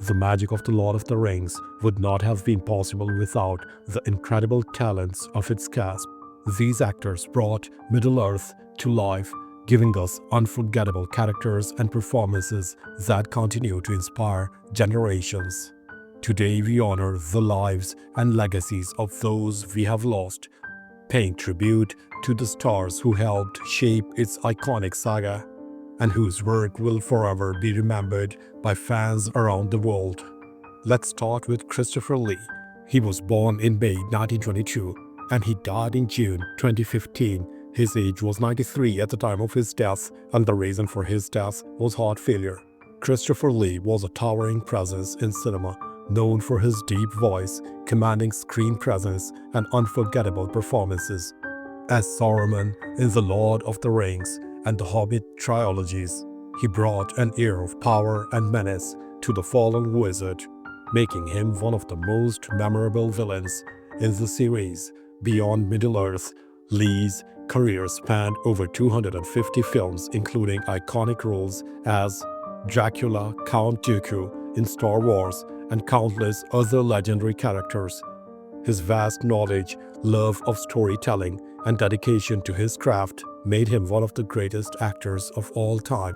The magic of The Lord of the Rings would not have been possible without the incredible talents of its cast. These actors brought Middle-earth to life, giving us unforgettable characters and performances that continue to inspire generations. Today we honor the lives and legacies of those we have lost, paying tribute to the stars who helped shape its iconic saga and whose work will forever be remembered by fans around the world. Let's start with Christopher Lee. He was born in May 1922 and he died in June 2015. His age was 93 at the time of his death, and the reason for his death was heart failure. Christopher Lee was a towering presence in cinema, known for his deep voice, commanding screen presence, and unforgettable performances. As Saruman in The Lord of the Rings and the Hobbit trilogies, he brought an air of power and menace to the fallen wizard, making him one of the most memorable villains in the series. Beyond Middle-earth, Lee's career spanned over 250 films, including iconic roles as Dracula, Count Dooku in Star Wars, and countless other legendary characters. His vast knowledge, love of storytelling, and dedication to his craft made him one of the greatest actors of all time.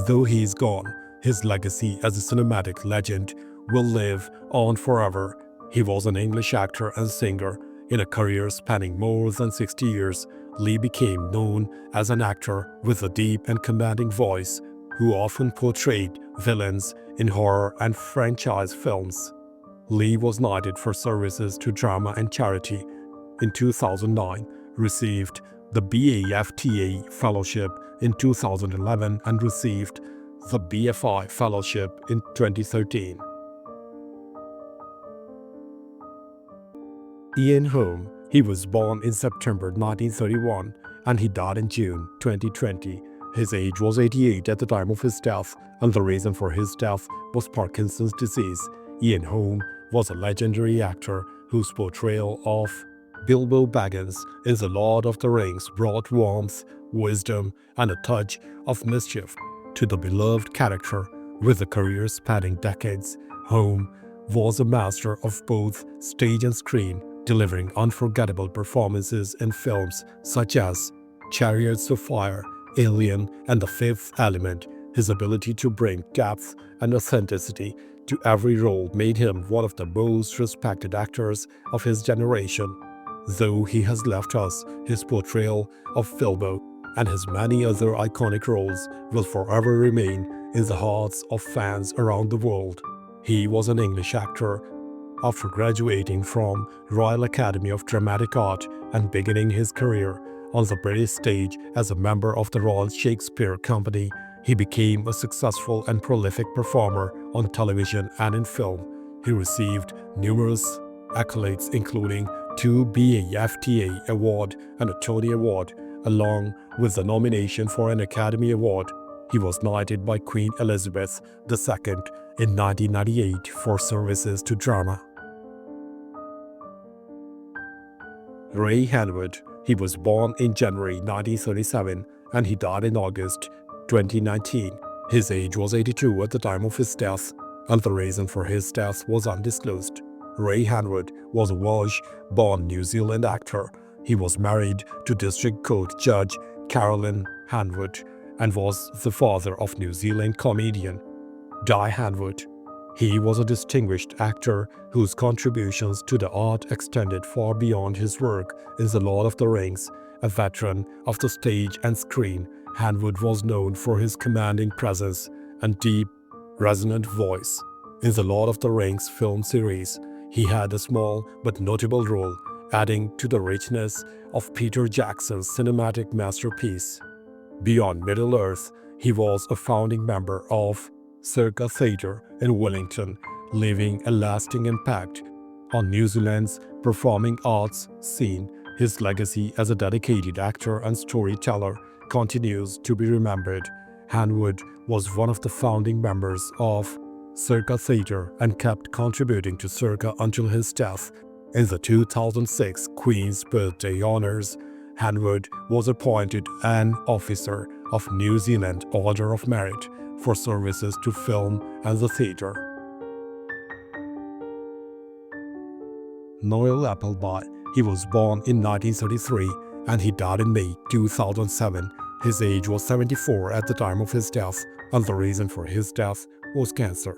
Though he is gone, his legacy as a cinematic legend will live on forever. He was an English actor and singer. In a career spanning more than 60 years, Lee became known as an actor with a deep and commanding voice who often portrayed villains in horror and franchise films. Lee was knighted for services to drama and charity. In 2009, received the BAFTA Fellowship in 2011 and received the BFI Fellowship in 2013. Ian Holm. He was born in September 1931 and he died in June 2020. His age was 88 at the time of his death, and the reason for his death was Parkinson's disease. Ian Holm was a legendary actor whose portrayal of Bilbo Baggins in The Lord of the Rings brought warmth, wisdom, and a touch of mischief to the beloved character. With a career spanning decades, Holm was a master of both stage and screen, delivering unforgettable performances in films such as Chariots of Fire, Alien, and The Fifth Element. His ability to bring depth and authenticity to every role made him one of the most respected actors of his generation. Though he has left us, his portrayal of Bilbo and his many other iconic roles will forever remain in the hearts of fans around the world. He was an English actor. After graduating from Royal Academy of Dramatic Art and beginning his career on the British stage as a member of the Royal Shakespeare Company, he became a successful and prolific performer on television and in film. He received numerous accolades, including 2 BAFTA Award and a Tony Award, along with the nomination for an Academy Award. He was knighted by Queen Elizabeth II in 1998 for services to drama. Ray Hanwood. He was born in January 1937 and he died in August 2019. His age was 82 at the time of his death, and the reason for his death was undisclosed. Ray Hanwood was a Welsh-born New Zealand actor. He was married to District Court Judge Carolyn Hanwood and was the father of New Zealand comedian Di Hanwood. He was a distinguished actor whose contributions to the art extended far beyond his work in The Lord of the Rings. A veteran of the stage and screen, Hanwood was known for his commanding presence and deep, resonant voice. In The Lord of the Rings film series, he had a small but notable role, adding to the richness of Peter Jackson's cinematic masterpiece. Beyond Middle-earth, he was a founding member of Circa Theatre in Wellington, leaving a lasting impact on New Zealand's performing arts scene. His legacy as a dedicated actor and storyteller continues to be remembered. Hanwood was one of the founding members of Circa Theatre and kept contributing to Circa until his death. In the 2006 Queen's Birthday Honours, Hanwood was appointed an Officer of New Zealand Order of Merit for services to film and the theatre. Noel Appleby. He was born in 1933 and he died in May 2007. His age was 74 at the time of his death, and the reason for his death was cancer.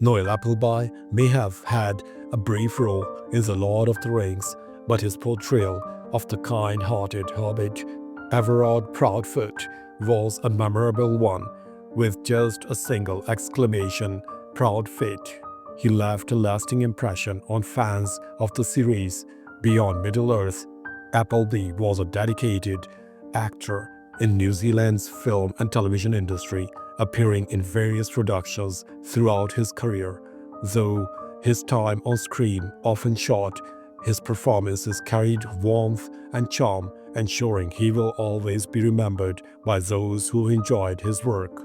Noel Appleby may have had a brief role in The Lord of the Rings, but his portrayal of the kind-hearted hobbit Everard Proudfoot was a memorable one, with just a single exclamation, "Proudfoot." He left a lasting impression on fans of the series. Beyond Middle-earth, Appleby was a dedicated actor in New Zealand's film and television industry, appearing in various productions throughout his career. Though his time on screen often short, his performances carried warmth and charm, ensuring he will always be remembered by those who enjoyed his work.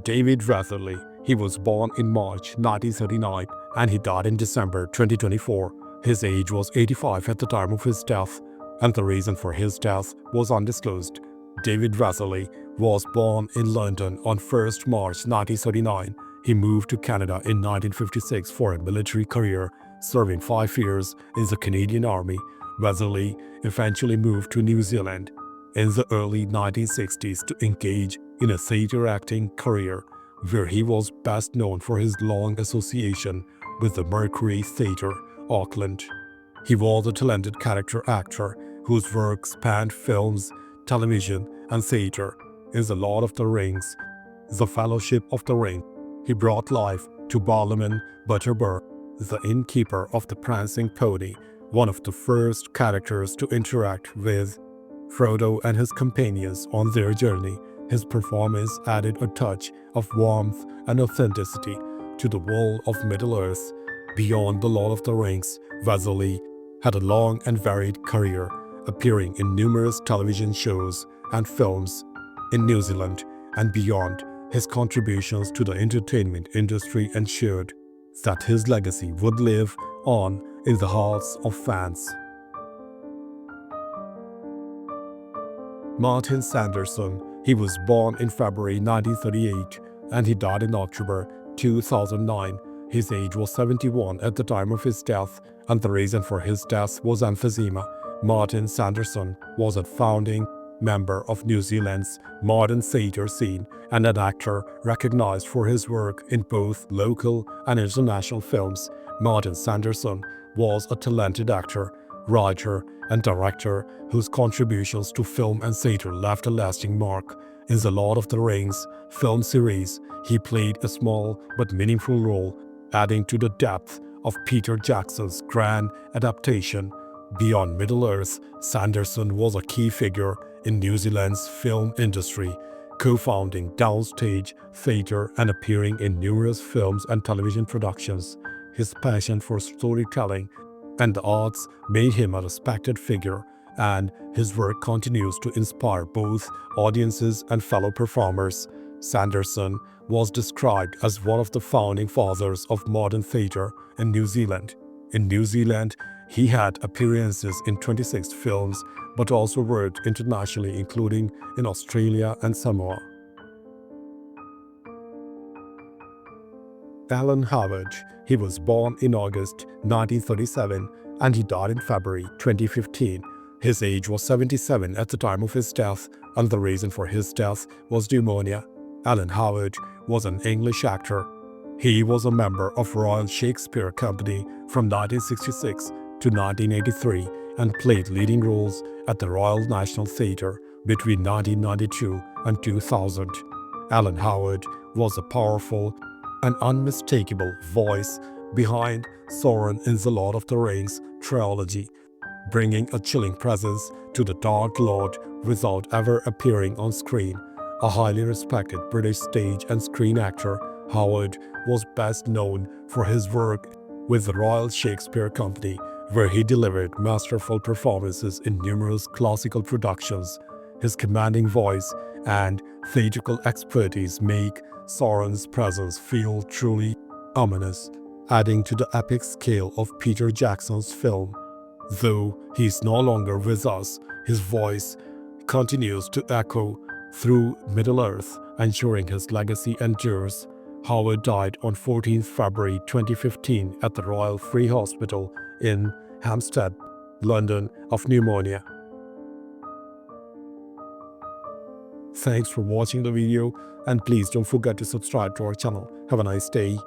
David Ratherley. He was born in March 1939 and he died in December 2024. His age was 85 at the time of his death, and the reason for his death was undisclosed. David Ratherley was born in London on 1st March 1939. He moved to Canada in 1956 for a military career, serving 5 years in the Canadian Army. Ratherley eventually moved to New Zealand in the early 1960s to engage in a theatre acting career, where he was best known for his long association with the Mercury Theatre, Auckland. He was a talented character actor whose work spanned films, television, and theatre. In The Lord of the Rings, The Fellowship of the Ring, he brought life to Balliman Butterbur, the innkeeper of the Prancing Pony, one of the first characters to interact with Frodo and his companions on their journey. His performance added a touch of warmth and authenticity to the world of Middle-earth. Beyond The Lord of the Rings, Ratherley had a long and varied career, appearing in numerous television shows and films in New Zealand and beyond. His contributions to the entertainment industry ensured that his legacy would live on in the hearts of fans. Martin Sanderson. He was born in February 1938 and he died in October 2009. His age was 71 at the time of his death, and the reason for his death was emphysema. Martin Sanderson was a founding member of New Zealand's modern theatre scene and an actor recognized for his work in both local and international films. Martin Sanderson was a talented actor, writer, and director whose contributions to film and theatre left a lasting mark. In The Lord of the Rings film series, he played a small but meaningful role, adding to the depth of Peter Jackson's grand adaptation. Beyond Middle-earth, Sanderson was a key figure in New Zealand's film industry, co-founding Downstage Theatre and appearing in numerous films and television productions. His passion for storytelling and the arts made him a respected figure, and his work continues to inspire both audiences and fellow performers. Sanderson was described as one of the founding fathers of modern theatre in New Zealand. In New Zealand, he had appearances in 26 films, but also worked internationally, including in Australia and Samoa. Alan Howard. He was born in August 1937 and he died in February 2015. His age was 77 at the time of his death, and the reason for his death was pneumonia. Alan Howard was an English actor. He was a member of Royal Shakespeare Company from 1966 to 1983 and played leading roles at the Royal National Theatre between 1992 and 2000. Alan Howard was a powerful and unmistakable voice behind Sauron in The Lord of the Rings trilogy, bringing a chilling presence to the Dark Lord without ever appearing on screen. A highly respected British stage and screen actor, Howard was best known for his work with the Royal Shakespeare Company, where he delivered masterful performances in numerous classical productions. His commanding voice and theatrical expertise make Sauron's presence feel truly ominous, adding to the epic scale of Peter Jackson's film. Though he is no longer with us, his voice continues to echo through Middle-earth, ensuring his legacy endures. Howard died on 14th February 2015 at the Royal Free Hospital in Hampstead, London, of pneumonia. Thanks for watching the video, and please don't forget to subscribe to our channel. Have a nice day.